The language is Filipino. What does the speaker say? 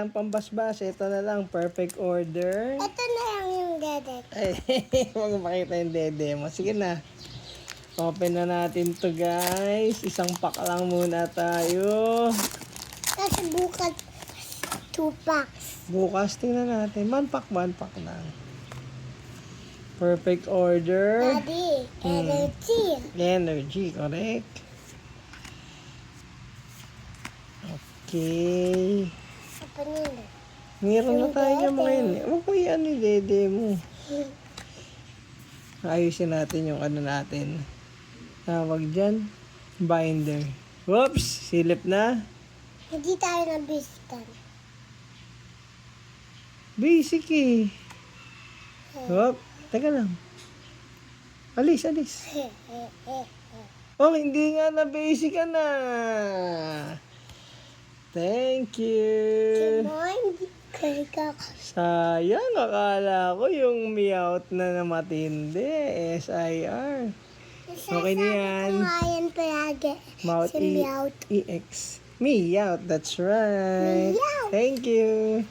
yan, pambasbas. Ito na lang, perfect order. Ito na lang yung dede. Ay, huwag mo makita yung dede mo. Sige na. Open na natin to guys. Isang pack lang muna tayo. Kasi bukas 2 packs. Bukas, tingnan natin. One pack lang. Perfect order. Daddy, energy. Energy, correct. Okay. Apa nila? Meron na tayo dyan mga yun. Huwag mo yan yung dede mo. Ayusin natin yung ano natin. Tawag dyan. Binder. Whoops! Silip na. Hindi tayo nabisikan. Basic eh. Whoop. Teka lang. Alis. Oh, hindi nga na basic ka na. Thank you. Hindi kayo Sayang, akala ko yung meowth na matindi. SIR. Okay na yan. Kumain palagi. Mouth Si Meowth. EX. Meowth, that's right. Meowth. Thank you.